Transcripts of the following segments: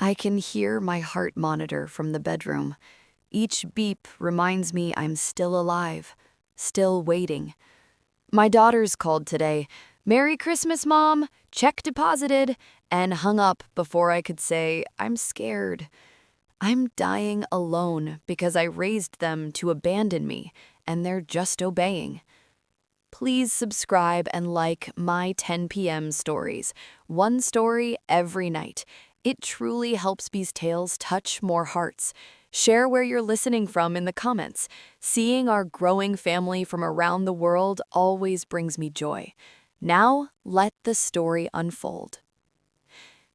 I can hear my heart monitor from the bedroom. Each beep reminds me I'm still alive, still waiting. My daughters called today. "Merry Christmas, Mom! Check deposited!" and hung up before I could say, "I'm scared." I'm dying alone because I raised them to abandon me, and they're just obeying. Please subscribe and like my 10 p.m. stories. One story every night. It truly helps these tales touch more hearts. Share where you're listening from in the comments. Seeing our growing family from around the world always brings me joy. Now, let the story unfold.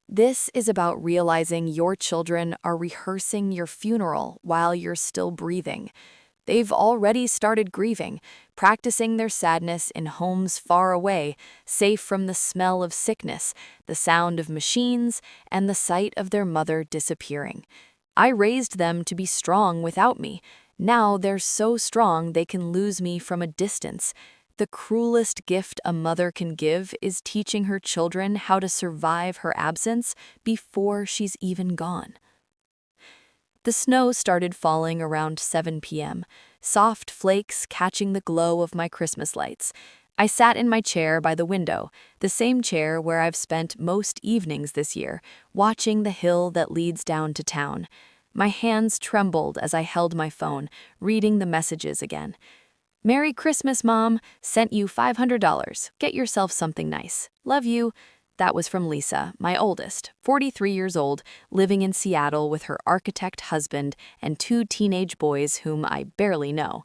This is about realizing your children are rehearsing your funeral while you're still breathing. They've already started grieving, practicing their sadness in homes far away, safe from the smell of sickness, the sound of machines, and the sight of their mother disappearing. I raised them to be strong without me. Now they're so strong they can lose me from a distance. The cruelest gift a mother can give is teaching her children how to survive her absence before she's even gone. The snow started falling around 7 p.m., soft flakes catching the glow of my Christmas lights. I sat in my chair by the window, the same chair where I've spent most evenings this year, watching the hill that leads down to town. My hands trembled as I held my phone, reading the messages again. "Merry Christmas, Mom. Sent you $500. Get yourself something nice. Love you." That was from Lisa, my oldest, 43 years old, living in Seattle with her architect husband and 2 teenage boys whom I barely know.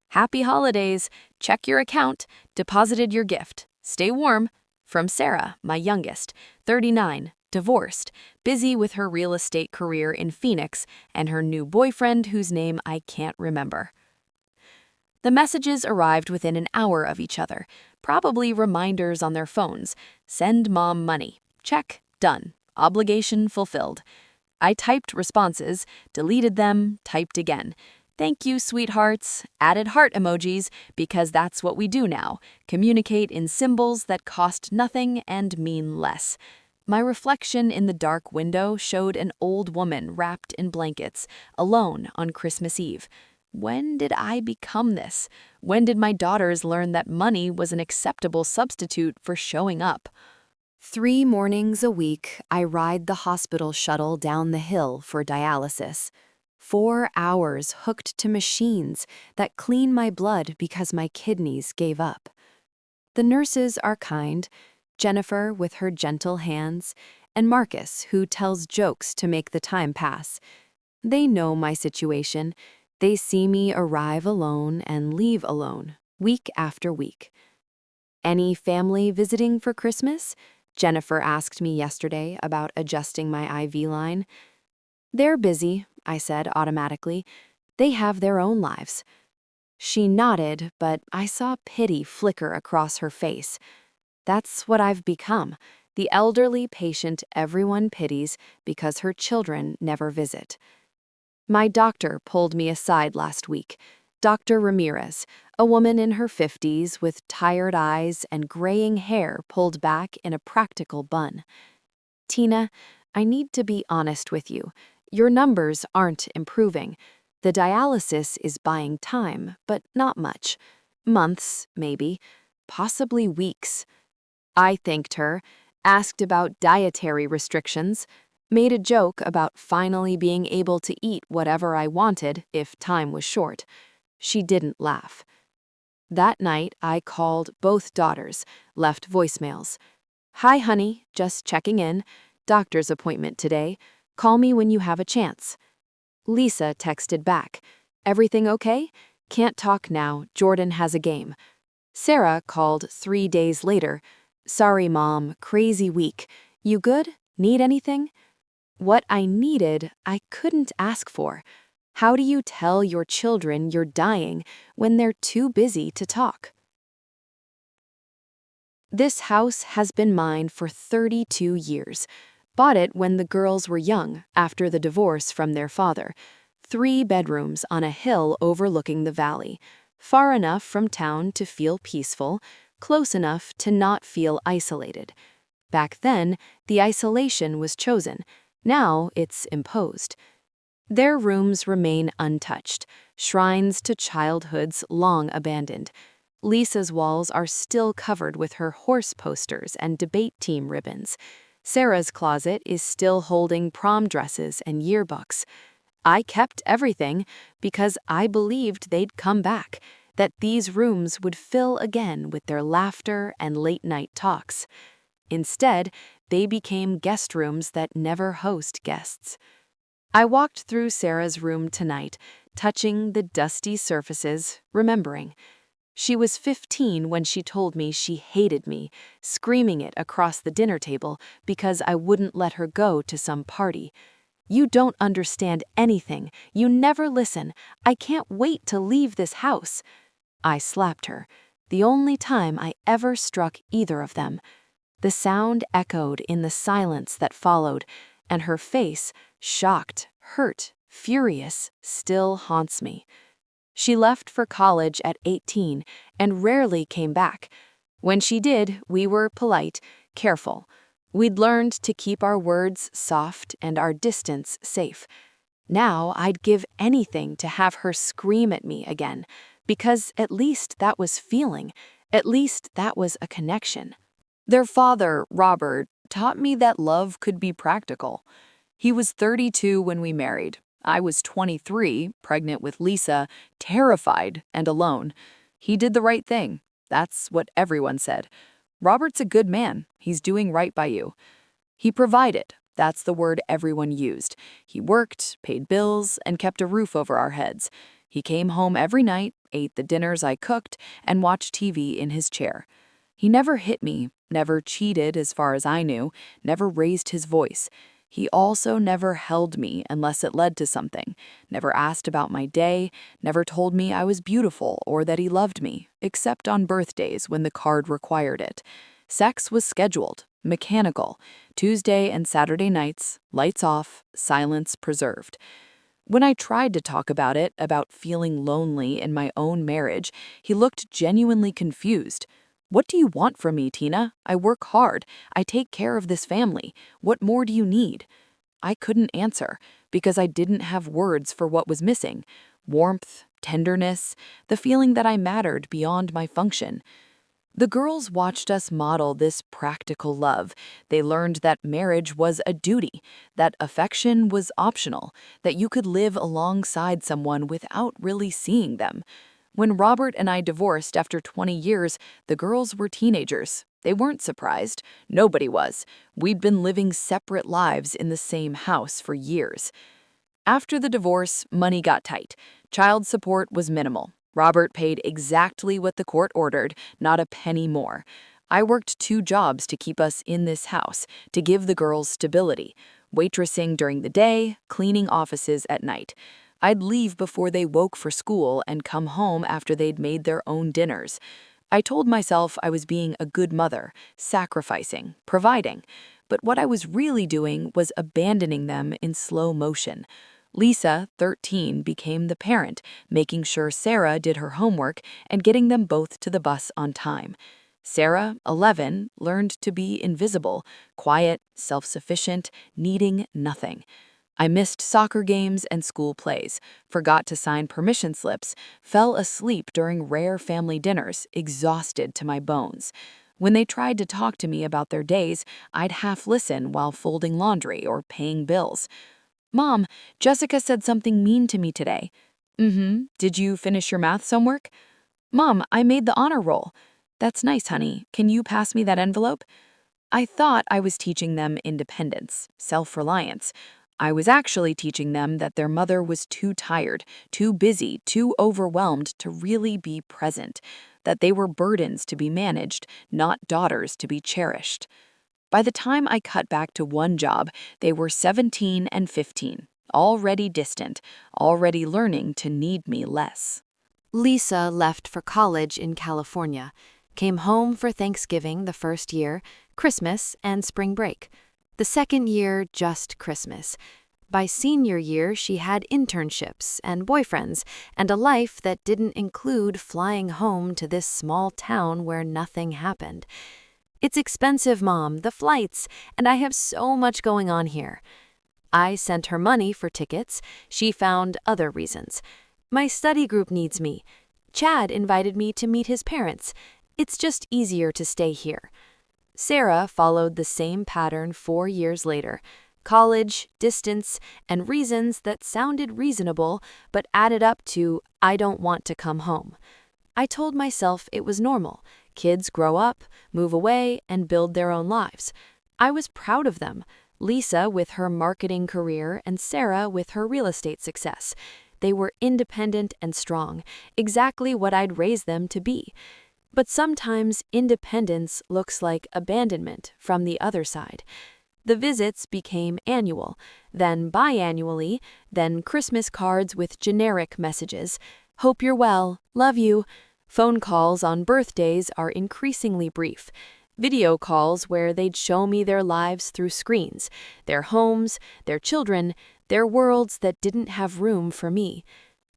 "Happy holidays. Check your account. Deposited your gift. Stay warm." From Sarah, my youngest, 39, divorced, busy with her real estate career in Phoenix and her new boyfriend whose name I can't remember. The messages arrived within an hour of each other, probably reminders on their phones. "Send Mom money. Check. Done. Obligation fulfilled." I typed responses, deleted them, typed again. "Thank you, sweethearts." Added heart emojis, because that's what we do now. Communicate in symbols that cost nothing and mean less. My reflection in the dark window showed an old woman wrapped in blankets, alone on Christmas Eve. When did I become this? When did my daughters learn that money was an acceptable substitute for showing up? 3 mornings a week, I ride the hospital shuttle down the hill for dialysis. 4 hours hooked to machines that clean my blood because my kidneys gave up. The nurses are kind, Jennifer with her gentle hands, and Marcus who tells jokes to make the time pass. They know my situation. They see me arrive alone and leave alone, week after week. "Any family visiting for Christmas?" Jennifer asked me yesterday about adjusting my IV line. "They're busy," I said automatically. "They have their own lives." She nodded, but I saw pity flicker across her face. That's what I've become, the elderly patient everyone pities because her children never visit. My doctor pulled me aside last week. Dr. Ramirez, a woman in her 50s with tired eyes and graying hair pulled back in a practical bun. "Tena, I need to be honest with you. Your numbers aren't improving. The dialysis is buying time, but not much. Months, maybe. Possibly weeks." I thanked her, asked about dietary restrictions, made a joke about finally being able to eat whatever I wanted if time was short. She didn't laugh. That night, I called both daughters, left voicemails. "Hi, honey, just checking in. Doctor's appointment today. Call me when you have a chance." Lisa texted back, "Everything okay? Can't talk now, Jordan has a game." Sarah called 3 days later. "Sorry, Mom, crazy week. You good? Need anything?" What I needed, I couldn't ask for. How do you tell your children you're dying when they're too busy to talk? This house has been mine for 32 years. Bought it when the girls were young, after the divorce from their father. 3 bedrooms on a hill overlooking the valley. Far enough from town to feel peaceful, close enough to not feel isolated. Back then, the isolation was chosen. Now it's imposed. Their rooms remain untouched, shrines to childhoods long abandoned. Lisa's walls are still covered with her horse posters and debate team ribbons. Sarah's closet is still holding prom dresses and yearbooks. I kept everything because I believed they'd come back, that these rooms would fill again with their laughter and late-night talks. Instead, they became guest rooms that never host guests. I walked through Sarah's room tonight, touching the dusty surfaces, remembering. She was 15 when she told me she hated me, screaming it across the dinner table because I wouldn't let her go to some party. "You don't understand anything. You never listen. I can't wait to leave this house." I slapped her, the only time I ever struck either of them. The sound echoed in the silence that followed, and her face, shocked, hurt, furious, still haunts me. She left for college at 18 and rarely came back. When she did, we were polite, careful. We'd learned to keep our words soft and our distance safe. Now I'd give anything to have her scream at me again, because at least that was feeling, at least that was a connection. Their father, Robert, taught me that love could be practical. He was 32 when we married. I was 23, pregnant with Lisa, terrified and alone. He did the right thing. That's what everyone said. Robert's a good man. He's doing right by you. He provided. That's the word everyone used. He worked, paid bills, and kept a roof over our heads. He came home every night, ate the dinners I cooked, and watched TV in his chair. He never hit me, never cheated as far as I knew, never raised his voice. He also never held me unless it led to something, never asked about my day, never told me I was beautiful or that he loved me, except on birthdays when the card required it. Sex was scheduled, mechanical, Tuesday and Saturday nights, lights off, silence preserved. When I tried to talk about it, about feeling lonely in my own marriage, he looked genuinely confused. "What do you want from me, Tina? I work hard. I take care of this family. What more do you need?" I couldn't answer because I didn't have words for what was missing. Warmth, tenderness, the feeling that I mattered beyond my function. The girls watched us model this practical love. They learned that marriage was a duty, that affection was optional, that you could live alongside someone without really seeing them. When Robert and I divorced after 20 years, the girls were teenagers. They weren't surprised. Nobody was. We'd been living separate lives in the same house for years. After the divorce, money got tight. Child support was minimal. Robert paid exactly what the court ordered, not a penny more. I worked 2 jobs to keep us in this house, to give the girls stability. Waitressing during the day, cleaning offices at night. I'd leave before they woke for school and come home after they'd made their own dinners. I told myself I was being a good mother, sacrificing, providing. But what I was really doing was abandoning them in slow motion. Lisa, 13, became the parent, making sure Sarah did her homework and getting them both to the bus on time. Sarah, 11, learned to be invisible, quiet, self-sufficient, needing nothing. I missed soccer games and school plays, forgot to sign permission slips, fell asleep during rare family dinners, exhausted to my bones. When they tried to talk to me about their days, I'd half listen while folding laundry or paying bills. "Mom, Jessica said something mean to me today." "Mm-hmm. Did you finish your math homework?" "Mom, I made the honor roll." "That's nice, honey. Can you pass me that envelope?" I thought I was teaching them independence, self-reliance. I was actually teaching them that their mother was too tired, too busy, too overwhelmed to really be present, that they were burdens to be managed, not daughters to be cherished. By the time I cut back to one job, they were 17 and 15, already distant, already learning to need me less. Lisa left for college in California, came home for Thanksgiving the first year, Christmas, and spring break. The second year, just Christmas. By senior year, she had internships and boyfriends and a life that didn't include flying home to this small town where nothing happened. "It's expensive, Mom, the flights, and I have so much going on here." I sent her money for tickets. She found other reasons. My study group needs me. Chad invited me to meet his parents. It's just easier to stay here. Sarah followed the same pattern 4 years later. College, distance, and reasons that sounded reasonable but added up to I don't want to come home. I told myself it was normal. Kids grow up, move away, and build their own lives. I was proud of them. Lisa with her marketing career and Sarah with her real estate success. They were independent and strong, exactly what I'd raised them to be. But sometimes independence looks like abandonment from the other side. The visits became annual, then biannually, then Christmas cards with generic messages. Hope you're well, love you. Phone calls on birthdays are increasingly brief. Video calls where they'd show me their lives through screens, their homes, their children, their worlds that didn't have room for me.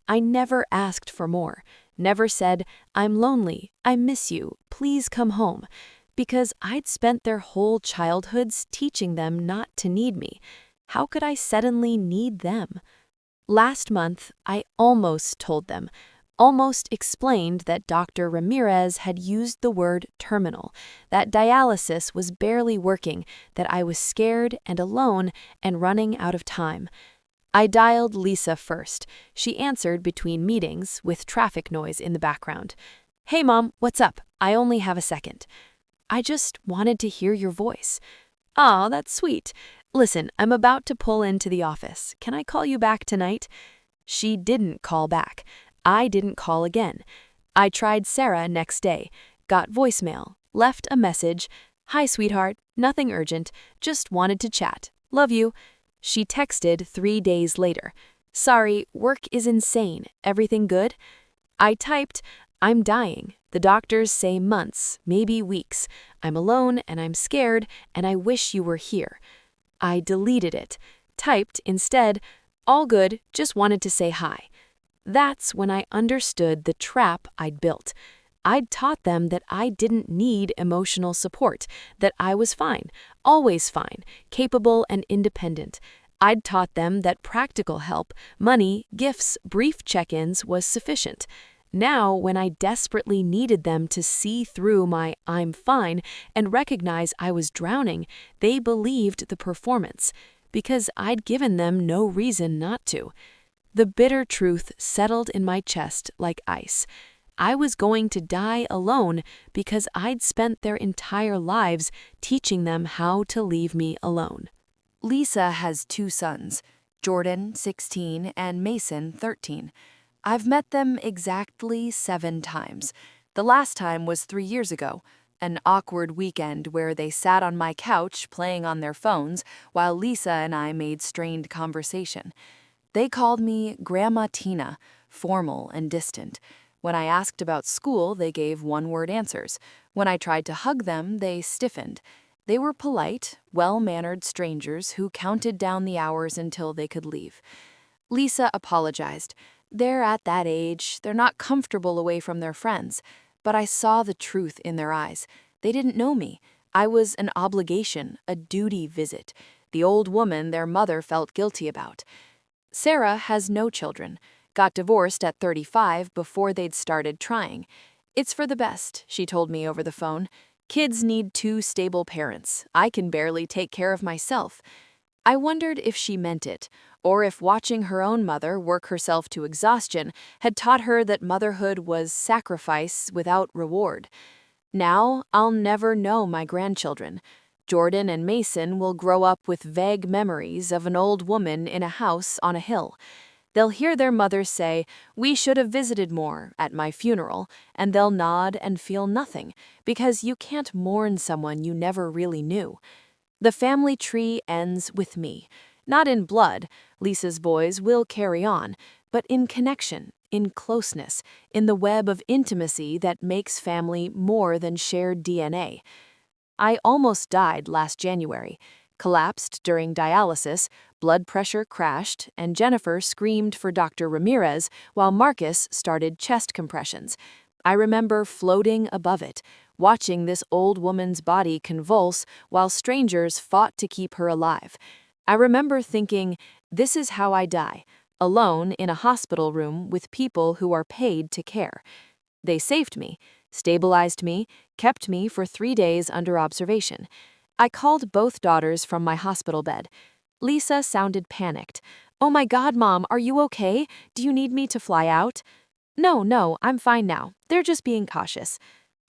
I never asked for more, never said, I'm lonely, I miss you, please come home, because I'd spent their whole childhoods teaching them not to need me. How could I suddenly need them? Last month, I almost told them, almost explained that Dr. Ramirez had used the word terminal, that dialysis was barely working, that I was scared and alone and running out of time. I dialed Lisa first. She answered between meetings with traffic noise in the background. Hey Mom, what's up? I only have a second. I just wanted to hear your voice. Aw, that's sweet. Listen, I'm about to pull into the office. Can I call you back tonight? She didn't call back. I didn't call again. I tried Sarah next day, got voicemail, left a message. Hi, sweetheart, nothing urgent, just wanted to chat. Love you. She texted 3 days later. Sorry, work is insane. Everything good? I typed, I'm dying. The doctors say months, maybe weeks. I'm alone and I'm scared and I wish you were here. I deleted it. Typed instead, all good, just wanted to say hi. That's when I understood the trap I'd built. I'd taught them that I didn't need emotional support, that I was fine, always fine, capable and independent. I'd taught them that practical help, money, gifts, brief check-ins was sufficient. Now, when I desperately needed them to see through my I'm fine and recognize I was drowning, they believed the performance, because I'd given them no reason not to. The bitter truth settled in my chest like ice. I was going to die alone because I'd spent their entire lives teaching them how to leave me alone. Lisa has 2 sons, Jordan, 16, and Mason, 13. I've met them exactly 7 times. The last time was 3 years ago, an awkward weekend where they sat on my couch playing on their phones while Lisa and I made strained conversation. They called me Grandma Tena, formal and distant. When I asked about school, they gave one-word answers. When I tried to hug them, they stiffened. They were polite, well-mannered strangers who counted down the hours until they could leave. Lisa apologized. They're at that age, they're not comfortable away from their friends. But I saw the truth in their eyes. They didn't know me. I was an obligation, a duty visit, the old woman their mother felt guilty about. Sarah has no children, got divorced at 35 before they'd started trying. It's for the best, she told me over the phone. Kids need 2 stable parents. I can barely take care of myself. I wondered if she meant it, or if watching her own mother work herself to exhaustion had taught her that motherhood was sacrifice without reward. Now, I'll never know my grandchildren. Jordan and Mason will grow up with vague memories of an old woman in a house on a hill. They'll hear their mother say, "We should have visited more," at my funeral, and they'll nod and feel nothing, because you can't mourn someone you never really knew. The family tree ends with me. Not in blood, Lisa's boys will carry on, but in connection, in closeness, in the web of intimacy that makes family more than shared DNA. I almost died last January, collapsed during dialysis, blood pressure crashed, and Jennifer screamed for Dr. Ramirez while Marcus started chest compressions. I remember floating above it, watching this old woman's body convulse while strangers fought to keep her alive. I remember thinking, this is how I die, alone in a hospital room with people who are paid to care. They saved me, stabilized me, kept me for 3 days under observation. I called both daughters from my hospital bed. Lisa sounded panicked. "Oh my God, Mom, are you okay? Do you need me to fly out?" No, I'm fine now. They're just being cautious."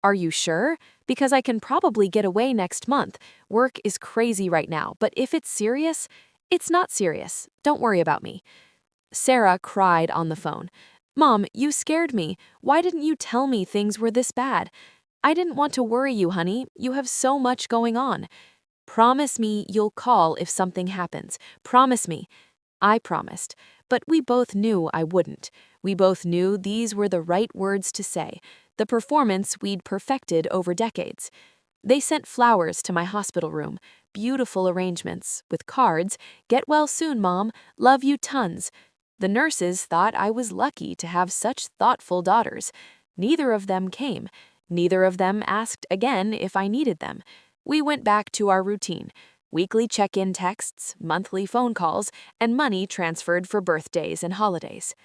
"Are you sure? Because I can probably get away next month. Work is crazy right now, but if it's serious, it's not serious. Don't worry about me." Sarah cried on the phone. "Mom, you scared me. Why didn't you tell me things were this bad?" "I didn't want to worry you, honey. You have so much going on." "Promise me you'll call if something happens. Promise me." I promised, but we both knew I wouldn't. We both knew these were the right words to say, the performance we'd perfected over decades. They sent flowers to my hospital room, beautiful arrangements, with cards, "Get well soon, Mom, love you tons." The nurses thought I was lucky to have such thoughtful daughters. Neither of them came. Neither of them asked again if I needed them. We went back to our routine. Weekly check-in texts, monthly phone calls, and money transferred for birthdays and holidays.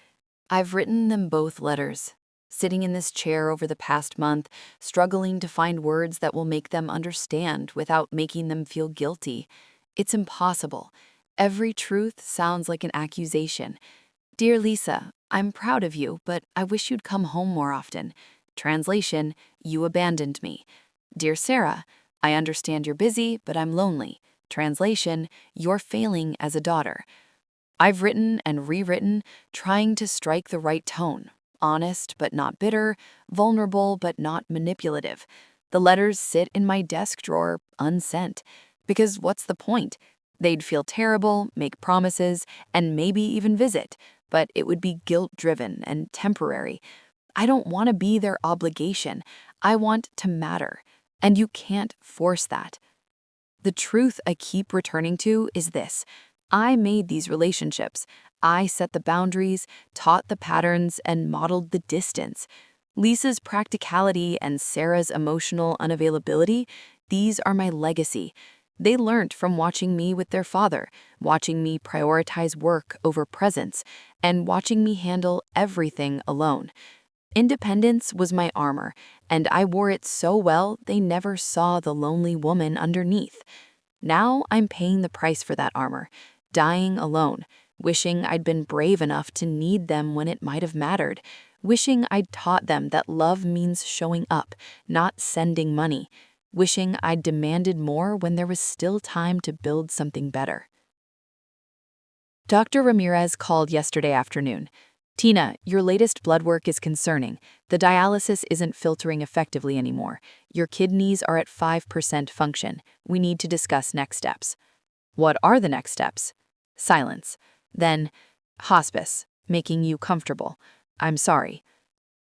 I've written them both letters, sitting in this chair over the past month, struggling to find words that will make them understand without making them feel guilty. It's impossible. Every truth sounds like an accusation. Dear Lisa, I'm proud of you, but I wish you'd come home more often. Translation, you abandoned me. Dear Sarah, I understand you're busy, but I'm lonely. Translation, you're failing as a daughter. I've written and rewritten, trying to strike the right tone. Honest but not bitter, vulnerable but not manipulative. The letters sit in my desk drawer, unsent. Because what's the point? They'd feel terrible, make promises, and maybe even visit, but it would be guilt-driven and temporary. I don't want to be their obligation. I want to matter. And you can't force that. The truth I keep returning to is this. I made these relationships. I set the boundaries, taught the patterns, and modeled the distance. Lisa's practicality and Sarah's emotional unavailability, these are my legacy. They learned from watching me with their father, watching me prioritize work over presence, and watching me handle everything alone. Independence was my armor, and I wore it so well they never saw the lonely woman underneath. Now I'm paying the price for that armor, dying alone, wishing I'd been brave enough to need them when it might have mattered, wishing I'd taught them that love means showing up, not sending money, wishing I'd demanded more when there was still time to build something better. Dr. Ramirez called yesterday afternoon. "Tina, your latest blood work is concerning. The dialysis isn't filtering effectively anymore. Your kidneys are at 5% function. We need to discuss next steps." "What are the next steps?" Silence. Then, "Hospice, making you comfortable. I'm sorry."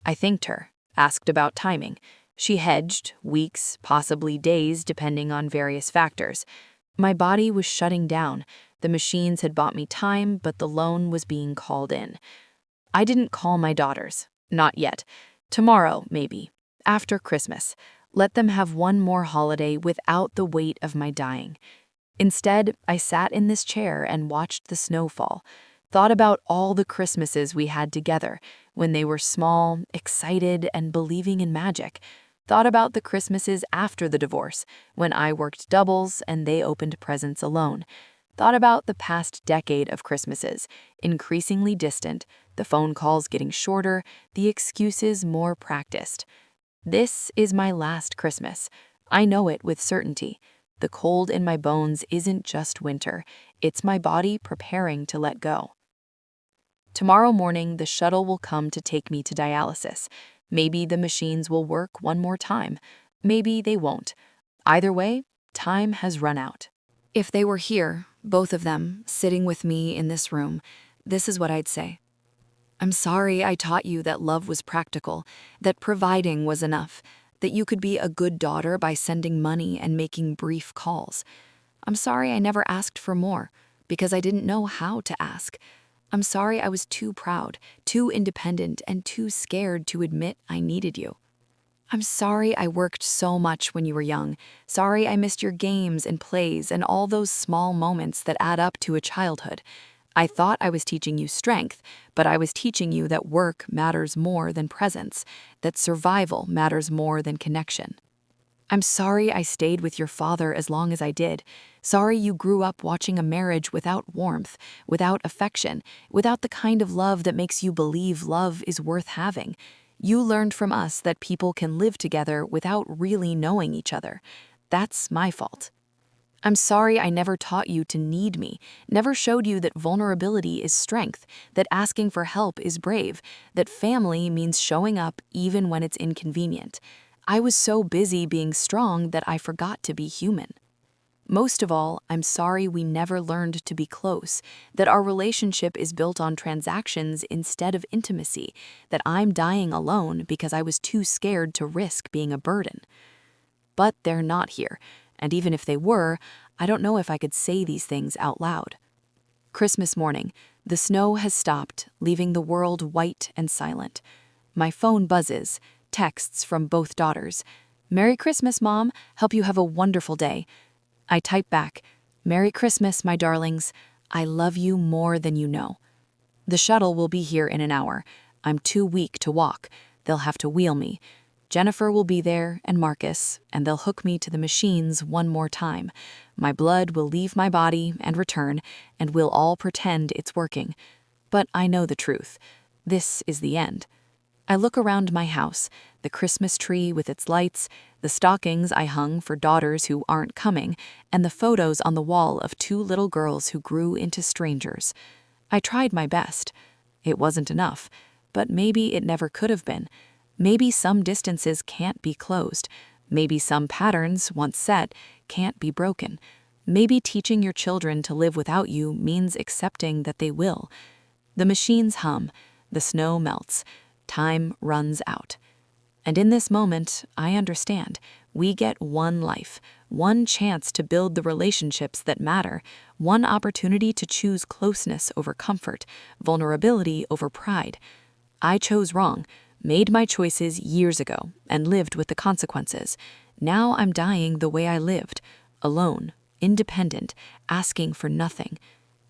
I thanked her, asked about timing. She hedged, weeks, possibly days, depending on various factors. My body was shutting down. The machines had bought me time, but the loan was being called in. I didn't call my daughters. Not yet. Tomorrow, maybe. After Christmas. Let them have one more holiday without the weight of my dying. Instead, I sat in this chair and watched the snow fall. Thought about all the Christmases we had together, when they were small, excited, and believing in magic. Thought about the Christmases after the divorce, when I worked doubles and they opened presents alone. Thought about the past decade of Christmases, increasingly distant, the phone calls getting shorter, the excuses more practiced. This is my last Christmas. I know it with certainty. The cold in my bones isn't just winter, it's my body preparing to let go. Tomorrow morning, the shuttle will come to take me to dialysis. Maybe the machines will work one more time. Maybe they won't. Either way, time has run out. If they were here, both of them, sitting with me in this room, this is what I'd say. "I'm sorry I taught you that love was practical, that providing was enough, that you could be a good daughter by sending money and making brief calls. I'm sorry I never asked for more, because I didn't know how to ask. I'm sorry I was too proud, too independent, and too scared to admit I needed you." I'm sorry I worked so much when you were young. Sorry I missed your games and plays and all those small moments that add up to a childhood. I thought I was teaching you strength, but I was teaching you that work matters more than presence, that survival matters more than connection. I'm sorry I stayed with your father as long as I did. Sorry you grew up watching a marriage without warmth, without affection, without the kind of love that makes you believe love is worth having. You learned from us that people can live together without really knowing each other. That's my fault. I'm sorry I never taught you to need me, never showed you that vulnerability is strength, that asking for help is brave, that family means showing up even when it's inconvenient. I was so busy being strong that I forgot to be human. Most of all, I'm sorry we never learned to be close, that our relationship is built on transactions instead of intimacy, that I'm dying alone because I was too scared to risk being a burden. But they're not here, and even if they were, I don't know if I could say these things out loud. Christmas morning, the snow has stopped, leaving the world white and silent. My phone buzzes, texts from both daughters. "Merry Christmas, Mom. Hope you have a wonderful day." I type back, "Merry Christmas, my darlings. I love you more than you know." The shuttle will be here in an hour. I'm too weak to walk. They'll have to wheel me. Jennifer will be there, and Marcus, and they'll hook me to the machines one more time. My blood will leave my body and return, and we'll all pretend it's working. But I know the truth. This is the end. I look around my house, the Christmas tree with its lights, the stockings I hung for daughters who aren't coming, and the photos on the wall of two little girls who grew into strangers. I tried my best. It wasn't enough, but maybe it never could have been. Maybe some distances can't be closed. Maybe some patterns, once set, can't be broken. Maybe teaching your children to live without you means accepting that they will. The machines hum, the snow melts, time runs out. And in this moment, I understand. We get one life, one chance to build the relationships that matter, one opportunity to choose closeness over comfort, vulnerability over pride. I chose wrong, made my choices years ago, and lived with the consequences. Now I'm dying the way I lived, alone, independent, asking for nothing.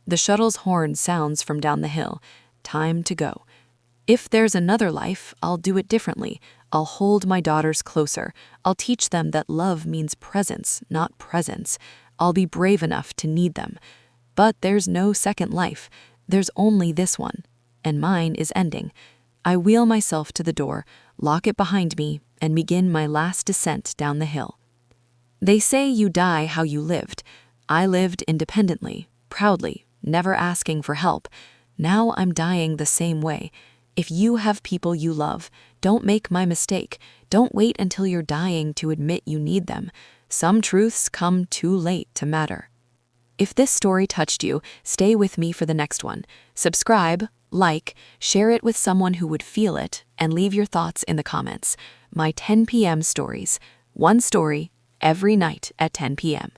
The shuttle's horn sounds from down the hill. Time to go. If there's another life, I'll do it differently. I'll hold my daughters closer. I'll teach them that love means presence, not presence. I'll be brave enough to need them. But there's no second life. There's only this one. And mine is ending. I wheel myself to the door, lock it behind me, and begin my last descent down the hill. They say you die how you lived. I lived independently, proudly, never asking for help. Now I'm dying the same way. If you have people you love, don't make my mistake. Don't wait until you're dying to admit you need them. Some truths come too late to matter. If this story touched you, stay with me for the next one. Subscribe, like, share it with someone who would feel it, and leave your thoughts in the comments. My 10 p.m. stories. One story every night at 10 p.m.